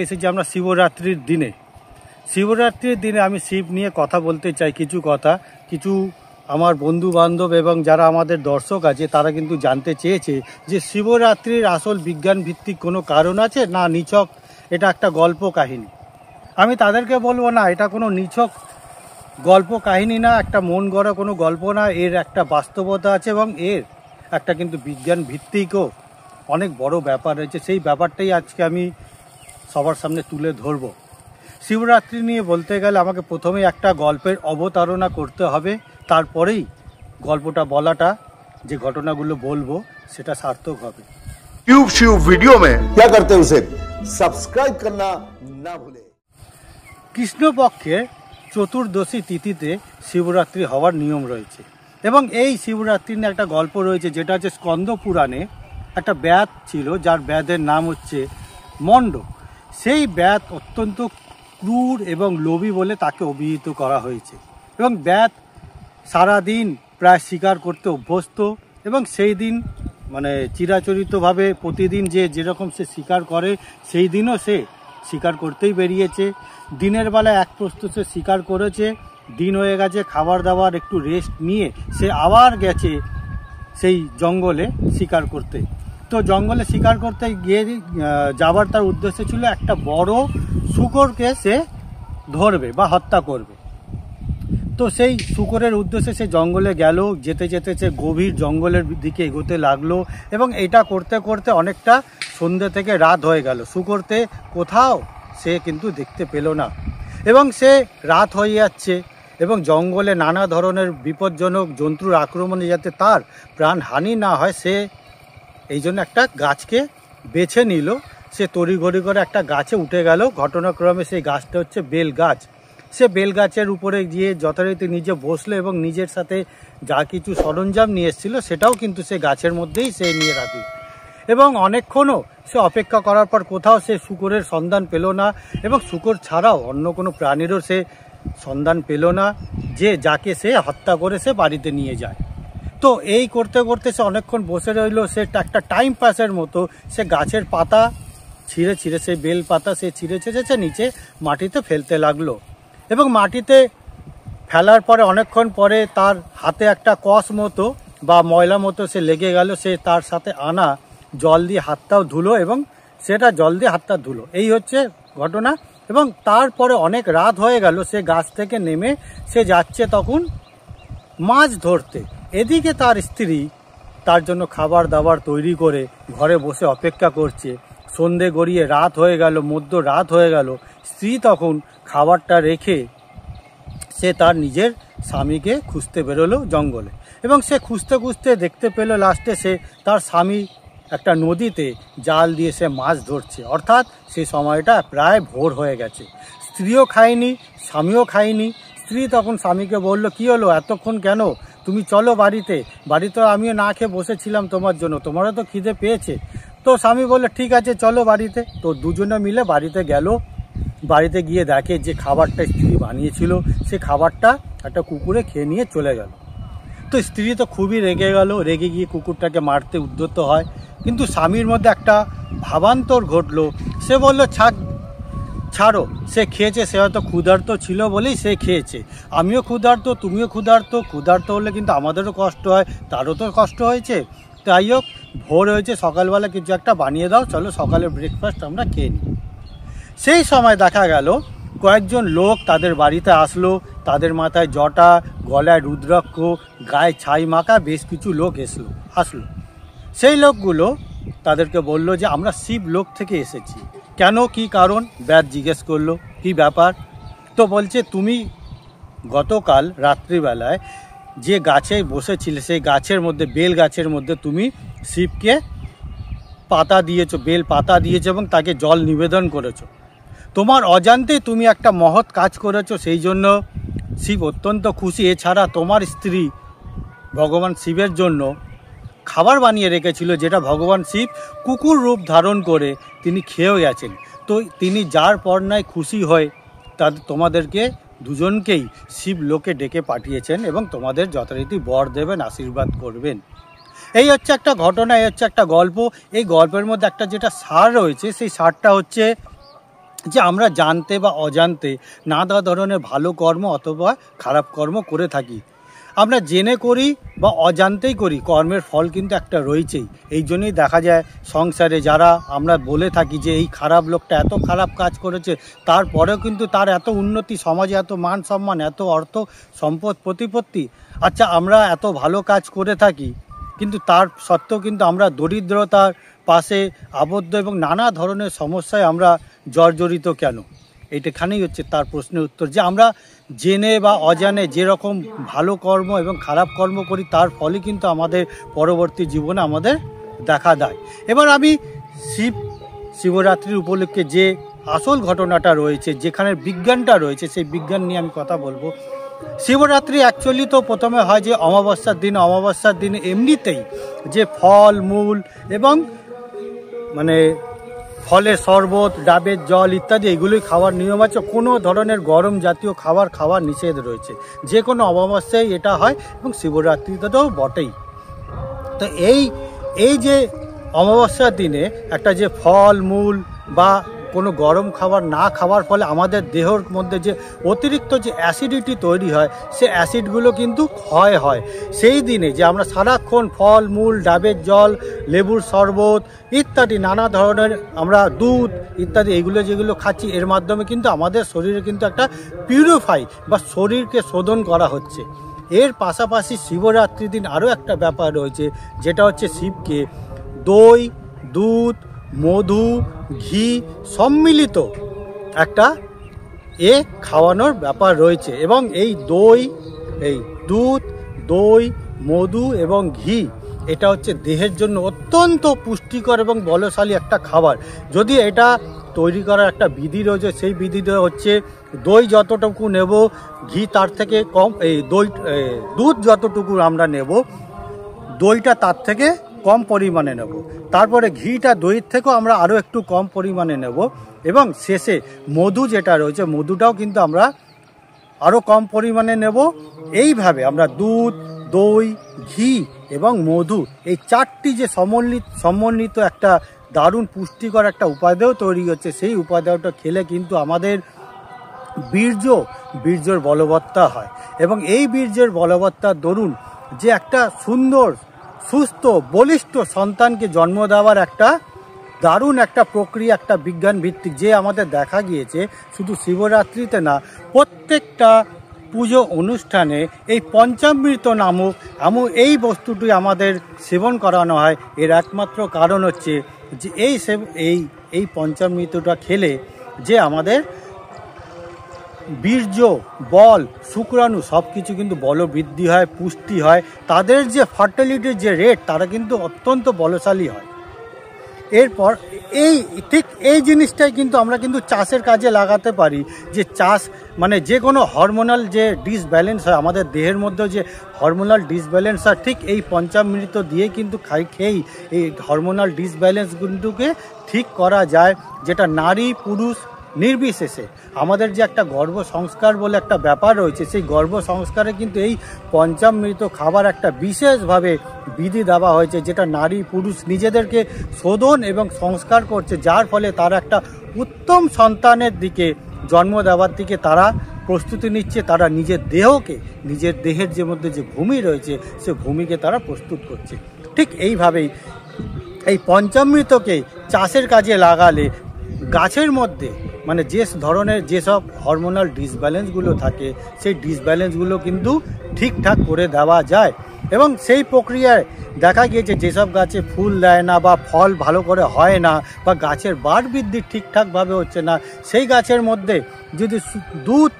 এসেছি আমরা শিবরাত্রির দিনে। শিবরাত্রির দিনে আমি শিব নিয়ে কথা বলতে চাই, কিছু আমার বন্ধু বান্ধব এবং যারা আমাদের দর্শক আছে তারা কিন্তু জানতে চেয়েছে যে শিবরাত্রির আসল বিজ্ঞান ভিত্তিক কোনো কারণ আছে না নিছক এটা একটা গল্প কাহিনী। আমি তাদেরকে বলবো না, এটা কোনো নিছক গল্প কাহিনী না, একটা মন গড়া কোনো গল্প না, এর একটা বাস্তবতা আছে এবং এর একটা কিন্তু বিজ্ঞান ভিত্তিকও অনেক বড় ব্যাপার রয়েছে। সেই ব্যাপারটাই আজকে আমি সবার সামনে তুলে ধরব। শিবরাত্রি নিয়ে বলতে গেলে আমাকে প্রথমে একটা গল্পের অবতারণা করতে হবে, তারপরেই গল্পটা বলাটা, যে ঘটনাগুলো বলবো সেটা সার্থক হবে। ट्यूब शिव वीडियो में क्या करते हैं उसे सब्सक्राइब करना ना भूले। কৃষ্ণপক্ষের চতুর্দশী তিথিতে শিবরাত্রি হওয়ার নিয়ম রয়েছে এবং এই শিবরাত্রি নিয়ে একটা গল্প রয়েছে, যেটা হচ্ছে স্কন্দ পুরাণে। একটা ব্যাত ছিল যার ব্যাতের নাম হচ্ছে মণ্ড। সেই ব্যাত অত্যন্ত ক্রূর এবং লোভী বলে তাকে অভিহিত করা হয়েছে এবং ব্যাত সারাদিন প্রায় শিকার করতে অভ্যস্ত এবং সেই দিন মানে চিরাচরিতভাবে প্রতিদিন যেরকম সে শিকার করে সেই দিনও সে শিকার করতেই বেরিয়েছে। দিনের বেলা এক প্রস্তুত সে শিকার করেছে, দিন হয়ে গেছে, খাবার দাবার একটু রেস্ট নিয়ে সে আবার গেছে সেই জঙ্গলে শিকার করতে। তো জঙ্গলে শিকার করতে গিয়ে যাবার তার উদ্দেশ্য ছিল একটা বড় শূকরকে সে ধরবে বা হত্যা করবে। তো সেই শূকরের উদ্দেশ্যে সে জঙ্গলে গেল, যেতে যেতে সে গভীর জঙ্গলের দিকে এগোতে লাগলো এবং এটা করতে করতে অনেকটা সন্ধ্যে থেকে রাত হয়ে গেল। শূকরতে কোথাও সে কিন্তু দেখতে পেল না এবং সে রাত হয়ে যাচ্ছে এবং জঙ্গলে নানা ধরনের বিপজ্জনক জন্তুর আক্রমণে যাতে তার প্রাণহানি না হয় সে এই জন্য একটা গাছকে বেছে নিল। সে তড়িঘড়ি করে একটা গাছে উঠে গেল। ঘটনাক্রমে সেই গাছটা হচ্ছে বেল গাছ। সে বেল গাছের উপরে গিয়ে যথারীতি নিজে বসলো এবং নিজের সাথে যা কিছু সরঞ্জাম নিয়ে এসেছিল সেটাও কিন্তু সে গাছের মধ্যেই সে নিয়ে রাখল এবং অনেকক্ষণও সে অপেক্ষা করার পর কোথাও সে শূকরের সন্ধান পেল না এবং শূকর ছাড়াও অন্য কোনো প্রাণীরও সে সন্ধান পেল না যে যাকে সে হত্যা করে সে বাড়িতে নিয়ে যায়। তো এই করতে করতে সে অনেকক্ষণ বসে রইল। সে একটা টাইম পাসের মতো সে গাছের পাতা ছিঁড়ে সেই বেল পাতা সে ছিঁড়ে নিচে মাটিতে ফেলতে লাগলো এবং মাটিতে ফেলার পরে অনেকক্ষণ পরে তার হাতে একটা কষ মতো বা ময়লা মতো সে লেগে গেল। সে তার সাথে আনা জল দিয়ে হাতটাও ধুলো এবং সেটা জল দিয়ে হাতটা ধুলো। এই হচ্ছে ঘটনা এবং তারপরে অনেক রাত হয়ে গেল। সে গাছ থেকে নেমে সে যাচ্ছে তখন মাছ ধরতে। এদিকে তার স্ত্রী তার জন্য খাবার দাবার তৈরি করে ঘরে বসে অপেক্ষা করছে। সন্ধে গড়িয়ে রাত হয়ে গেল, মধ্য রাত হয়ে গেল। স্ত্রী তখন খাবারটা রেখে সে তার নিজের স্বামীকে খুঁজতে বেরোলো জঙ্গলে এবং সে খুঁজতে খুঁজতে দেখতে পেল লাস্টে সে তার স্বামী একটা নদীতে জাল দিয়ে সে মাছ ধরছে। অর্থাৎ সে সময়টা প্রায় ভোর হয়ে গেছে। স্ত্রীও খায়নি, স্বামীও খায়নি। স্ত্রী তখন স্বামীকে বলল, কি হলো এতক্ষণ কেন, তুমি চলো বাড়িতে আমিও না খেয়ে বসেছিলাম তোমার জন্য, তোমারও তো খিদে পেয়েছে। তো স্বামী বলল ঠিক আছে চলো বাড়িতে। তো দুজনে মিলে বাড়িতে গেল। বাড়িতে গিয়ে দেখে যে খাবারটা স্ত্রী বানিয়েছিল সে খাবারটা একটা কুকুরে খেয়ে নিয়ে চলে গেল। তো স্ত্রী তো খুবই রেগে গেল, রেগে গিয়ে কুকুরটাকে মারতে উদ্যত হয়, কিন্তু স্বামীর মধ্যে একটা ভাবান্তর ঘটলো। সে বলল ছাড়ো, সে খেয়েছে, সে হয়তো ক্ষুধার্ত ছিল বলেই সে খেয়েছে, আমিও ক্ষুধার্ত, তুমিও ক্ষুধার্ত হলে কিন্তু আমাদেরও কষ্ট হয়, তারও তো কষ্ট হয়েছে। তাই হোক, ভোর হয়েছে, সকালবেলা কিছু একটা বানিয়ে দাও, চলো সকালের ব্রেকফাস্ট আমরা খেয়ে নিই। সেই সময় দেখা গেল কয়েকজন লোক তাদের বাড়িতে আসলো। তাদের মাথায় জটা, গলায় রুদ্রাক্ষ, গায়ে ছাই মাখা বেশ কিছু লোক আসলো। সেই লোকগুলো তাদেরকে বলল যে আমরা শিব লোক থেকে এসেছি। কেন, কি কারণ? ব্যাত জিজ্ঞেস করলো কি ব্যাপার। তো বলছে তুমি গতকাল রাত্রিবেলায় যে গাছে বসেছিলে সেই গাছের মধ্যে, বেল গাছের মধ্যে তুমি শিবকে পাতা দিয়েছো, বেল পাতা দিয়েছো এবং তাকে জল নিবেদন করেছো। তোমার অজান্তেই তুমি একটা মহৎ কাজ করেছো, সেই জন্য শিব অত্যন্ত খুশি। এছাড়া তোমার স্ত্রী ভগবান শিবের জন্য খাবার বানিয়ে রেখেছিল, যেটা ভগবান শিব কুকুর রূপ ধারণ করে তিনি খেয়েও গেছেন। তো তিনি যার পর নাই খুশি হয়ে তোমাদেরকে দুজনকেই শিব লোকে ডেকে পাঠিয়েছেন এবং তোমাদের যথারীতি বর দেবেন, আশীর্বাদ করবেন। এই হচ্ছে একটা ঘটনা, এই হচ্ছে একটা গল্প। এই গল্পের মধ্যে একটা যেটা সার রয়েছে, সেই সারটা হচ্ছে যে আমরা জানতে বা অজান্তে নানা ধরনের ভালো কর্ম অথবা খারাপ কর্ম করে থাকি। আমরা জেনে করি বা অজান্তেই করি, কর্মের ফল কিন্তু একটা রয়েছেই। এই জন্যই দেখা যায় সংসারে যারা আমরা বলে থাকি যে এই খারাপ লোকটা এত খারাপ কাজ করেছে, তারপরেও কিন্তু তার এত উন্নতি, সমাজে এত মান সম্মান, এত অর্থ সম্পদ প্রতিপত্তি। আচ্ছা, আমরা এত ভালো কাজ করে থাকি, কিন্তু তার সত্ত্বেও কিন্তু আমরা দরিদ্রতার পাশে আবদ্ধ এবং নানা ধরনের সমস্যায় আমরা জর্জরিত কেন? এইটাখানেই হচ্ছে তার প্রশ্নের উত্তর, যে আমরা জেনে বা অজানে যেরকম ভালো কর্ম এবং খারাপ কর্ম করি, তার ফলে কিন্তু আমাদের পরবর্তী জীবনে আমাদের দেখা দেয়। এবার আমি শিবরাত্রির উপলক্ষে যে আসল ঘটনাটা রয়েছে, যেখানে বিজ্ঞানটা রয়েছে, সেই বিজ্ঞান নিয়ে আমি কথা বলবো। শিবরাত্রি অ্যাকচুয়ালি তো প্রথমে হয় যে অমাবস্যার দিন এমনিতেই যে ফল মূল এবং মানে ফলের শরবত, ডাবের জল ইত্যাদি এগুলোই খাওয়ার নিয়ম আছে। কোনো ধরনের গরম জাতীয় খাবার খাওয়ার নিষেধ রয়েছে। যে কোনো অমাবস্যায় এটা হয় এবং শিবরাত্রিতেও বটেই। তো এই যে অমাবস্যার দিনে একটা যে ফল মূল বা কোনো গরম খাবার না খাওয়ার ফলে আমাদের দেহের মধ্যে যে অতিরিক্ত যে অ্যাসিডিটি তৈরি হয়, সে অ্যাসিডগুলো কিন্তু ক্ষয় হয়। সেই দিনে যে আমরা সারাক্ষণ ফল মূল, ডাবের জল, লেবুর শরবত ইত্যাদি নানা ধরনের আমরা দুধ ইত্যাদি এগুলো যেগুলো খাচ্ছি, এর মাধ্যমে কিন্তু আমাদের শরীরে কিন্তু একটা পিউরিফাই বা শরীরকে শোধন করা হচ্ছে। এর পাশাপাশি শিবরাত্রির দিন আরও একটা ব্যাপার রয়েছে, যেটা হচ্ছে শিবকে দই, দুধ, মধু, ঘি সম্মিলিত একটা খাওয়ানোর ব্যাপার রয়েছে। এবং এই দুধ, দই, মধু এবং ঘি এটা হচ্ছে দেহের জন্য অত্যন্ত পুষ্টিকর এবং বলশালী একটা খাবার। যদি এটা তৈরি করার একটা বিধি রয়েছে, সেই বিধিটা হচ্ছে দই যতটুকু নেব, ঘি তার থেকে কম, দুধ যতটুকু আমরা নেব, দইটা তার থেকে কম পরিমাণে নেব, তারপরে ঘিটা দইয়ের থেকেও আমরা আরও একটু কম পরিমাণে নেব, এবং শেষে মধু যেটা রয়েছে, মধুটাও কিন্তু আমরা আরও কম পরিমাণে নেব। এইভাবে আমরা দুধ, দই, ঘি এবং মধু এই চারটি যে সমন্বিত একটা দারুণ পুষ্টিকর একটা উপাদেয় তৈরি হচ্ছে, সেই উপাদেয়টা খেলে কিন্তু আমাদের বীর্যর বলবত্তা হয়। এবং এই বীর্যের বলবত্তার দরুন যে একটা সুন্দর, সুস্থ, বলিষ্ঠ সন্তানকে জন্ম দেওয়ার একটা দারুণ একটা প্রক্রিয়া, একটা বিজ্ঞান ভিত্তিক, যে আমাদের দেখা গিয়েছে শুধু শিবরাত্রিতে না, প্রত্যেকটা পুজো অনুষ্ঠানে এই পঞ্চামৃত নামক এই বস্তুটি আমাদের সেবন করানো হয়। এর একমাত্র কারণ হচ্ছে যে এই পঞ্চামৃতটা খেলে যে আমাদের বীর্য, বল, শুক্রাণু সব কিছু কিন্তু বলবৃদ্ধি হয়, পুষ্টি হয়, তাদের যে ফার্টিলিটির যে রেট, তারা কিন্তু অত্যন্ত বলশালী হয়। এরপর এই জিনিসটাই কিন্তু আমরা কিন্তু চাষের কাজে লাগাতে পারি। যে চাষ মানে যে কোনো হরমোনাল যে ডিসব্যালেন্স হয় আমাদের দেহের মধ্যে, যে হরমোনাল ডিসব্যালেন্স হয়, ঠিক এই পঞ্চামৃত দিয়ে কিন্তু খেয়েই এই হরমোনাল ডিসব্যালেন্সগুলোকে ঠিক করা যায়, যেটা নারী পুরুষ নির্বিশেষে আমাদের যে একটা গর্ভ সংস্কার বলে একটা ব্যাপার রয়েছে, সেই গর্ভ সংস্কারে কিন্তু এই পঞ্চামৃত খাবার একটা বিশেষভাবে বিধি দেওয়া হয়েছে, যেটা নারী পুরুষ নিজেদেরকে শোধন এবং সংস্কার করছে, যার ফলে তারা একটা উত্তম সন্তানের দিকে, জন্ম দেওয়ার দিকে তারা প্রস্তুতি নিচ্ছে। তারা নিজের দেহের যে মধ্যে যে ভূমি রয়েছে, সে ভূমিকে তারা প্রস্তুত করছে। ঠিক এইভাবেই এই পঞ্চামৃতকে চাষের কাজে লাগালে গাছের মধ্যে মানে যে ধরনের যেসব হরমোনাল ডিসব্যালেন্সগুলো থাকে, সেই ডিসব্যালেন্সগুলো কিন্তু ঠিকঠাক করে দেওয়া যায়। এবং সেই প্রক্রিয়ায় দেখা গিয়েছে যেসব গাছে ফুল দেয় না বা ফল ভালো করে হয় না বা গাছের বাড় বৃদ্ধি ঠিকঠাকভাবে হচ্ছে না, সেই গাছের মধ্যে যদি দুধ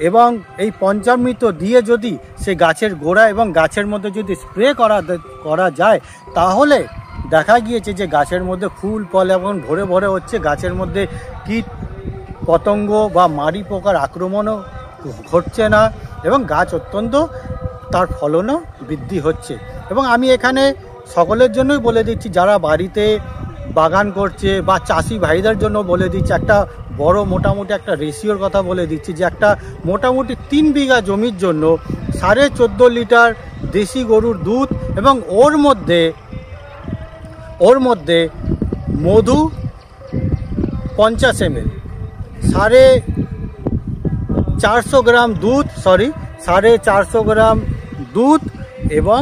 এবং এই পঞ্চামৃত দিয়ে যদি সে গাছের গোড়া এবং গাছের মধ্যে যদি স্প্রে করা যায়, তাহলে দেখা গিয়েছে যে গাছের মধ্যে ফুল ফল এবং ভরে ভরে হচ্ছে, গাছের মধ্যে কীট পতঙ্গ বা মারি পোকার আক্রমণও ঘটছে না এবং গাছ অত্যন্ত তার ফলনও বৃদ্ধি হচ্ছে। এবং আমি এখানে সকলের জন্যই বলে দিচ্ছি, যারা বাড়িতে বাগান করছে বা চাষি ভাইদের জন্য বলে দিচ্ছি, একটা বড় মোটামুটি একটা রেশিওর কথা বলে দিচ্ছি, যে একটা মোটামুটি 3 বিঘা জমির জন্য 14.5 লিটার দেশি গরুর দুধ এবং ওর মধ্যে মধু 50 ml 450 গ্রাম দুধ 450 গ্রাম দুধ এবং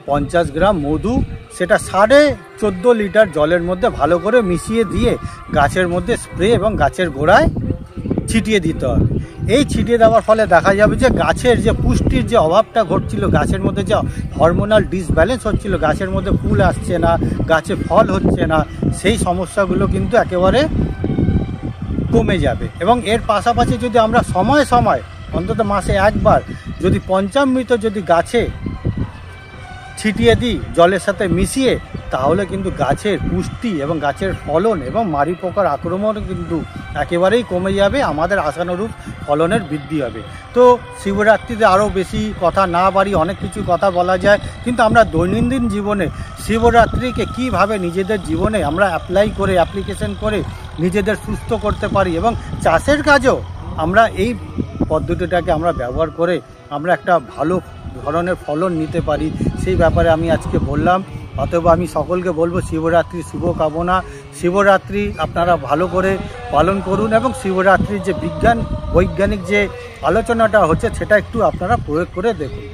50 গ্রাম মধু, সেটা 14.5 লিটার জলের মধ্যে ভালো করে মিশিয়ে দিয়ে গাছের মধ্যে স্প্রে এবং গাছের গোড়ায় ছিটিয়ে দিতে হবে। এই ছিটিয়ে দেওয়ার ফলে দেখা যাবে যে গাছের যে পুষ্টির যে অভাবটা ঘটছিল, গাছের মধ্যে যে হরমোনাল ডিসব্যালেন্স হচ্ছিল, গাছের মধ্যে ফুল আসছে না, গাছে ফল হচ্ছে না, সেই সমস্যাগুলো কিন্তু একেবারে কমে যাবে। এবং এর পাশাপাশি যদি আমরা সময় সময় অন্তত মাসে একবার যদি পঞ্চামৃত যদি গাছে ছিটিয়ে দিই জলের সাথে মিশিয়ে, তাহলে কিন্তু গাছের পুষ্টি এবং গাছের ফলন এবং মারি পোকার আক্রমণ কিন্তু একেবারেই কমে যাবে, আমাদের আশানুরূপ ফলনের বৃদ্ধি হবে। তো শিবরাত্রিতে আরও বেশি কথা না বাড়ি, অনেক কিছু কথা বলা যায়, কিন্তু আমরা দৈনন্দিন জীবনে শিবরাত্রিকে কীভাবে নিজেদের জীবনে আমরা অ্যাপ্লিকেশন করে নিজেদের সুস্থ করতে পারি এবং চাষের কাজেও আমরা এই পদ্ধতিটাকে আমরা ব্যবহার করে আমরা একটা ভালো ধরনের ফলন নিতে পারি, সেই ব্যাপারে আমি আজকে বললাম। অতএব আমি সকলকে বলবো শিবরাত্রির শুভকামনা। শিবরাত্রি আপনারা ভালো করে পালন করুন এবং শিবরাত্রির যে বৈজ্ঞানিক যে আলোচনাটা হচ্ছে সেটা একটু আপনারা প্রয়োগ করে দেখুন।